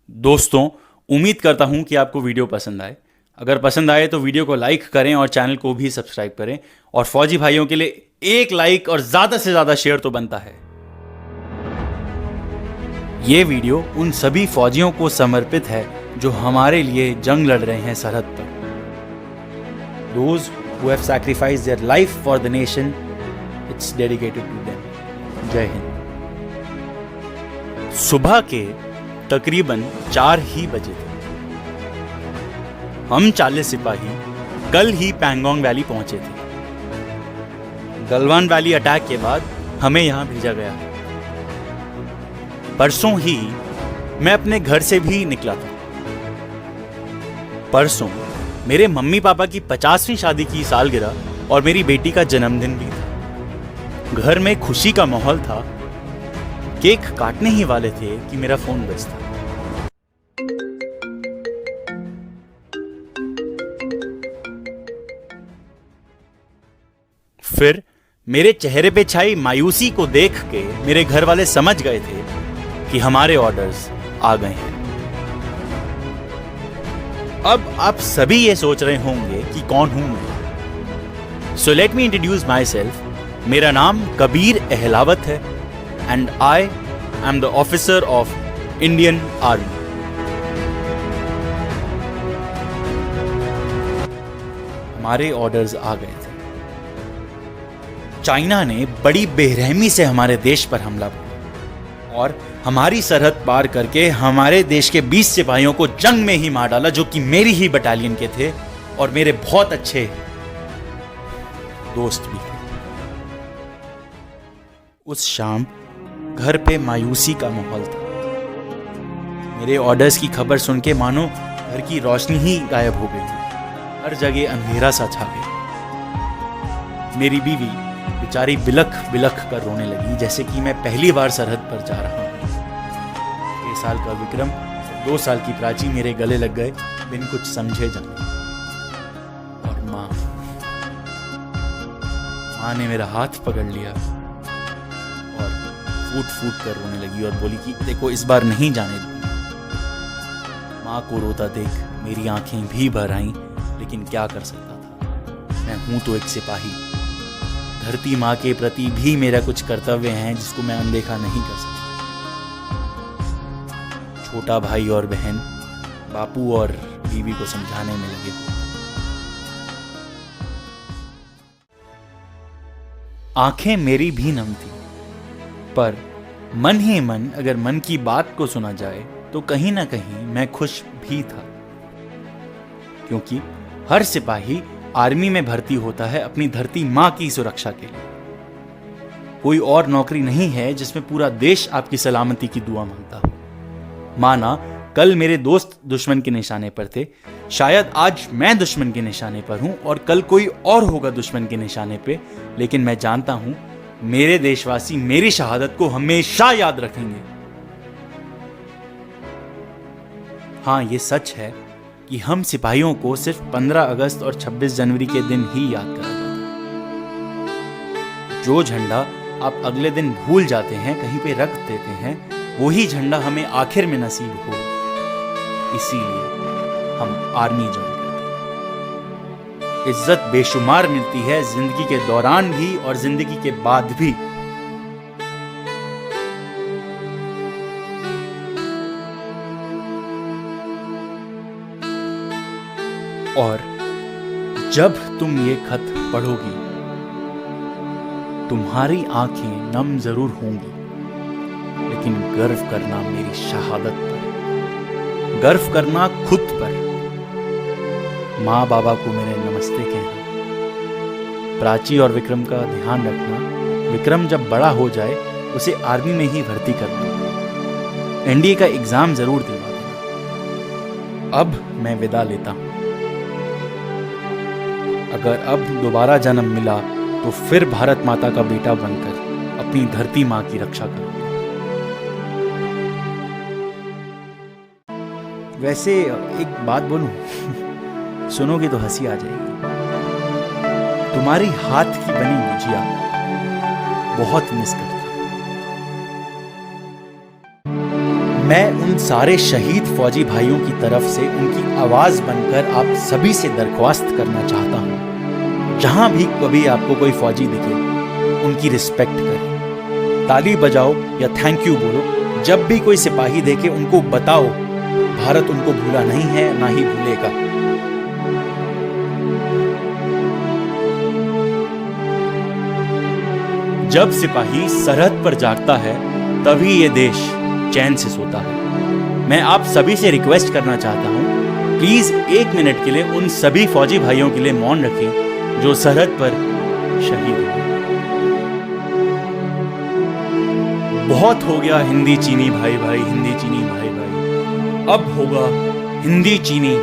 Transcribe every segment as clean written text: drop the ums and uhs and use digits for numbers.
दोस्तों, उम्मीद करता हूं कि आपको वीडियो पसंद आए। अगर पसंद आए तो वीडियो को लाइक करें और चैनल को भी सब्सक्राइब करें। और फौजी भाइयों के लिए एक लाइक और ज़्यादा से ज़्यादा शेयर तो बनता है। ये वीडियो उन सभी फौजियों को समर्पित है जो हमारे लिए जंग लड़ रहे हैं सरहद पर। Those who have sacrificed their life for the nation, it's dedicated to them. जय हिंद। सुबह के तकरीबन 4 ही बजे थे। हम 40 सिपाही कल ही पैंगोंग वैली पहुंचे थे। गलवान वैली अटैक के बाद हमें यहां भेजा गया। परसों ही मैं अपने घर से भी निकला था। परसों मेरे मम्मी पापा की 50वीं शादी की सालगिरह और मेरी बेटी का जन्मदिन भी था। घर में खुशी का माहौल था। केक काटने ही वाले थे कि मेरा फोन बजता। फिर मेरे चेहरे पे छाई मायूसी को देख के मेरे घर वाले समझ गए थे कि हमारे ऑर्डर्स आ गए हैं। अब आप सभी ये सोच रहे होंगे कि कौन हूं मैं। So let me introduce my self. मेरा नाम कबीर अहलावत है and I am the officer of Indian army. हमारे ऑर्डर्स आ गए थे। चाइना ने बड़ी बेरहमी से हमारे देश पर हमला किया और हमारी सरहद पार करके हमारे देश के 20 सिपाहियों को जंग में ही मार डाला, जो कि मेरी ही बटालियन के थे और मेरे बहुत अच्छे दोस्त भी थे। उस शाम घर पे मायूसी का माहौल था। मेरे ऑर्डर्स की खबर सुन के मानो घर की रोशनी ही गायब हो गई थी। हर जगह अंधेरा सा छा गया। मेरी बीवी बेचारी बिलख बिलख कर रोने लगी, जैसे कि मैं पहली बार सरहद पर जा रहा हूं। 6 साल का विक्रम, 2 साल की प्राची मेरे गले लग गए बिन कुछ समझे जाने। और माँ ने मेरा हाथ पकड़ लिया और फूट फूट कर रोने लगी और बोली कि देखो, इस बार नहीं जाने दूंगी। माँ को रोता देख मेरी आंखें भी भर आईं, लेकिन क्या कर सकता था। मैं हूं तो एक सिपाही। धरती माँ के प्रति भी मेरा कुछ कर्तव्य है जिसको मैं अनदेखा नहीं कर सकता। छोटा भाई और बहन बापू और बीवी को समझाने में लगे। आंखें मेरी भी नम थी, पर मन ही मन अगर मन की बात को सुना जाए तो कहीं ना कहीं मैं खुश भी था, क्योंकि हर सिपाही आर्मी में भर्ती होता है अपनी धरती मां की सुरक्षा के लिए। कोई और नौकरी नहीं है जिसमें पूरा देश आपकी सलामती की दुआ मांगता हो। माना कल मेरे दोस्त दुश्मन के निशाने पर थे, शायद आज मैं दुश्मन के निशाने पर हूं और कल कोई और होगा दुश्मन के निशाने पे, लेकिन मैं जानता हूं मेरे देशवासी मेरी शहादत को हमेशा याद रखेंगे। हां, ये सच है कि हम सिपाहियों को सिर्फ 15 अगस्त और 26 जनवरी के दिन ही याद करा जाता है। जो झंडा आप अगले दिन भूल जाते हैं, कहीं पे रख देते हैं, वही झंडा हमें आखिर में नसीब हो। इसीलिए हम आर्मी ज्वाइन करते हैं। इज्जत बेशुमार मिलती है जिंदगी के दौरान भी और जिंदगी के बाद भी। और जब तुम ये खत पढ़ोगी, तुम्हारी आंखें नम जरूर होंगी, लेकिन गर्व करना मेरी शहादत पर, गर्व करना खुद पर। माँ बाबा को मेरे नमस्ते कहना। प्राची और विक्रम का ध्यान रखना। विक्रम जब बड़ा हो जाए उसे आर्मी में ही भर्ती करना। एनडीए का एग्जाम जरूर दिलवा देना। अब मैं विदा लेता हूं। अगर अब दोबारा जन्म मिला तो फिर भारत माता का बेटा बनकर अपनी धरती माँ की रक्षा करूंगा। वैसे एक बात बोलूं, सुनोगे तो हंसी आ जाएगी। तुम्हारी हाथ की बनी गुजिया बहुत मिस करता। मैं उन सारे शहीद फौजी भाइयों की तरफ से उनकी आवाज बनकर आप सभी से दरख्वास्त करना चाहता हूं, जहां भी कभी आपको कोई फौजी दिखे उनकी रिस्पेक्ट करें, ताली बजाओ या थैंक यू बोलो। जब भी कोई सिपाही देखे उनको बताओ भारत उनको भूला नहीं है, ना ही भूलेगा। जब सिपाही सरहद पर जागता है तभी ये देश चैन से सोता है। मैं आप सभी से रिक्वेस्ट करना चाहता हूं, प्लीज 1 मिनट के लिए उन सभी फौजी भाइयों के लिए मौन रखें जो सरहद पर शहीद हुए। बहुत हो गया हिंदी चीनी भाई भाई, हिंदी चीनी भाई भाई, अब होगा हिंदी चीनी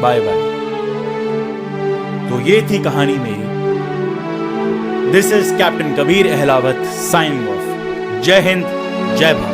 बाय बाय। तो ये थी कहानी मेरी। This is captain Kabir Ahlawat signing off. जय हिंद, जय भारत।